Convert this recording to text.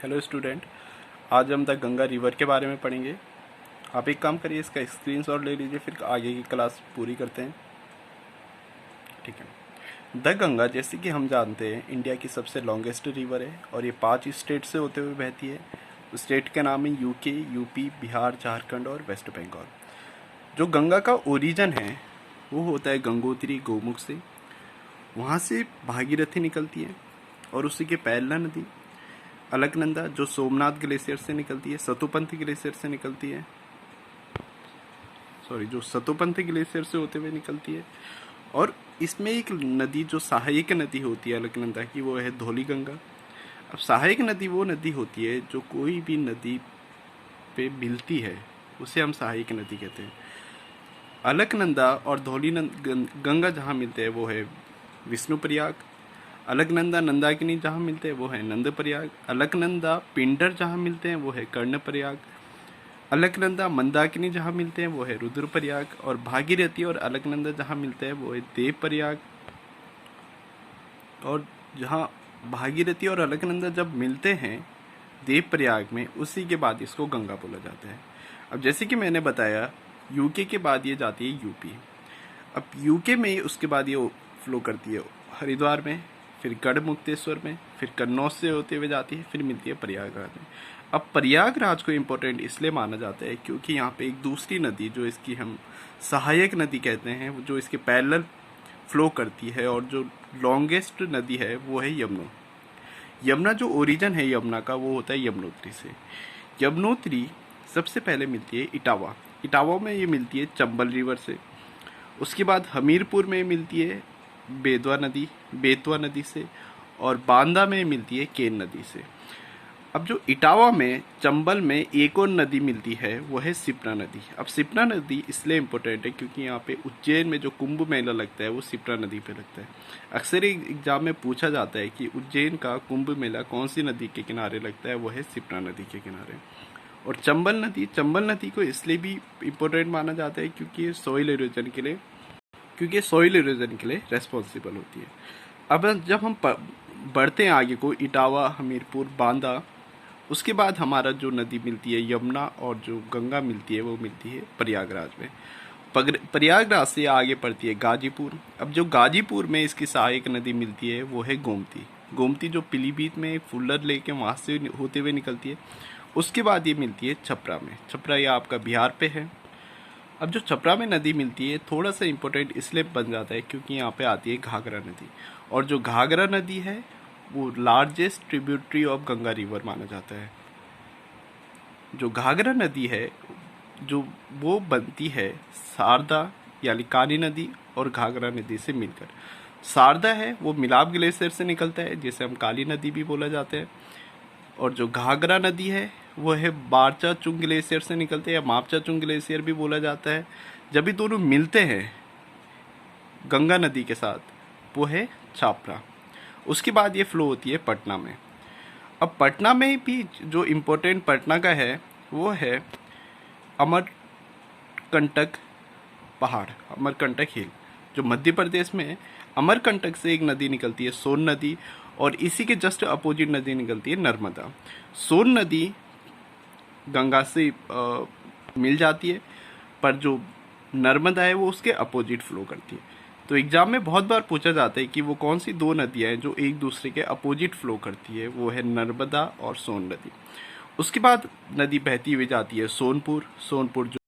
Hello student, आज हम the Ganga river के बारे में पढ़ेंगे। आप एक काम करिए, इसका स्क्रीनशॉट ले लीजिए, फिर आगे की क्लास पूरी करते हैं। ठीक है। द गंगा, जैसे कि हम जानते हैं, इंडिया की सबसे लॉन्गेस्ट रिवर है और ये 5 स्टेट से होते हुए बहती है। स्टेट के नाम है यूके, यूपी, बिहार, झारखंड और वेस्ट बंगाल। जो गंगा का ओरिजिन है वो होता है गंगोत्री गोमुख से। वहाँ से भागीरथी निकलती है और उसी के पैरला नदी अलकनंदा जो सोमनाथ ग्लेशियर से निकलती है, सतोपंथ ग्लेशियर से निकलती है, जो सतोपंथ ग्लेशियर से होते हुए निकलती है। और इसमें एक नदी जो सहायक नदी होती है अलकनंदा की, वो है धौली गंगा। अब सहायक नदी वो नदी होती है जो कोई भी नदी पे मिलती है, उसे हम सहायक नदी कहते हैं। अलकनंदा और धौली गंगा जहाँ मिलते हैं वो है विष्णुप्रयाग। अलकनंदा नंदाकिनी जहाँ मिलते हैं वो है नंदप्रयाग। अलकनंदा पिंडर जहाँ मिलते हैं वो है कर्णप्रयाग। अलकनंदा मंदाकिनी जहाँ मिलते हैं वो है रुद्रप्रयाग। और भागीरथी और अलकनंदा जहाँ मिलते हैं वो है देवप्रयाग। और जहाँ भागीरथी और अलकनंदा जब मिलते हैं देवप्रयाग में, उसी के बाद इसको गंगा बोला जाता है। अब जैसे कि मैंने बताया, यूके के बाद ये जाती है यूपी। अब यूके में उसके बाद ये फ्लो करती है हरिद्वार में, फिर गढ़मुक्तेश्वर में, फिर कन्नौज से होते हुए जाती है, फिर मिलती है प्रयागराज में। अब प्रयागराज को इम्पोर्टेंट इसलिए माना जाता है क्योंकि यहाँ पे एक दूसरी नदी जो इसकी हम सहायक नदी कहते हैं, जो इसके पैरेलल फ्लो करती है और जो लॉन्गेस्ट नदी है वो है यमुना। यमुना जो ओरिजिन है यमुना का वो होता है यमुनोत्री से। यमुनोत्री सबसे पहले मिलती है इटावा। इटावा में ये मिलती है चंबल रिवर से। उसके बाद हमीरपुर में मिलती है बेतवा नदी से। और बांदा में मिलती है केन नदी से। अब जो इटावा में चंबल में एक और नदी मिलती है वो है सिप्रा नदी। अब सिप्रा नदी इसलिए इम्पोर्टेंट है क्योंकि यहाँ पे उज्जैन में जो कुंभ मेला लगता है वो सिप्रा नदी पे लगता है। अक्सर एग्जाम में पूछा जाता है कि उज्जैन का कुंभ मेला कौन सी नदी के किनारे लगता है, वो है सिप्रा नदी के किनारे। और चंबल नदी को इसलिए भी इम्पोर्टेंट माना जाता है क्योंकि सॉइल इरोजन के लिए रेस्पॉन्सिबल होती है। अब जब हम बढ़ते हैं आगे को, इटावा, हमीरपुर, बांदा, उसके बाद हमारा जो नदी मिलती है यमुना और जो गंगा मिलती है वो मिलती है प्रयागराज में। प्रयागराज से आगे पड़ती है गाजीपुर। अब जो गाजीपुर में इसकी सहायक नदी मिलती है वो है गोमती जो पीलीभीत में फुल्लर लेके वहाँ से होते हुए निकलती है। उसके बाद ये मिलती है छपरा में। छपरा ये आपका बिहार पे है। अब जो छपरा में नदी मिलती है थोड़ा सा इम्पोर्टेंट इसलिए बन जाता है क्योंकि यहाँ पे आती है घाघरा नदी। और जो घाघरा नदी है वो largest tributary of Ganga river माना जाता है। जो घाघरा नदी है जो वो बनती है शारदा यानी काली नदी और घाघरा नदी से मिलकर। शारदा है वो मिलाप ग्लेशियर से निकलता है, जिसे हम काली नदी भी बोला जाता है। और जो घाघरा नदी है वो है बारचा चुंग ग्लेशियर से निकलते हैं, या मापचा चुंग ग्लेशियर भी बोला जाता है। जब ये दोनों मिलते हैं गंगा नदी के साथ, वो है छापरा। उसके बाद ये फ्लो होती है पटना में। अब पटना में भी जो इम्पोर्टेंट पटना का है वो है अमरकंटक पहाड़, अमरकंटक हिल, जो मध्य प्रदेश में है। अमरकंटक से एक नदी निकलती है सोन नदी, और इसी के जस्ट अपोजिट नदी निकलती है नर्मदा। सोन नदी गंगा से मिल जाती है, पर जो नर्मदा है वो उसके अपोजिट फ्लो करती है। तो एग्जाम में बहुत बार पूछा जाता है कि वो कौन सी दो नदियां हैं जो एक दूसरे के अपोजिट फ्लो करती है, वो है नर्मदा और सोन नदी। उसके बाद नदी बहती हुई जाती है सोनपुर जो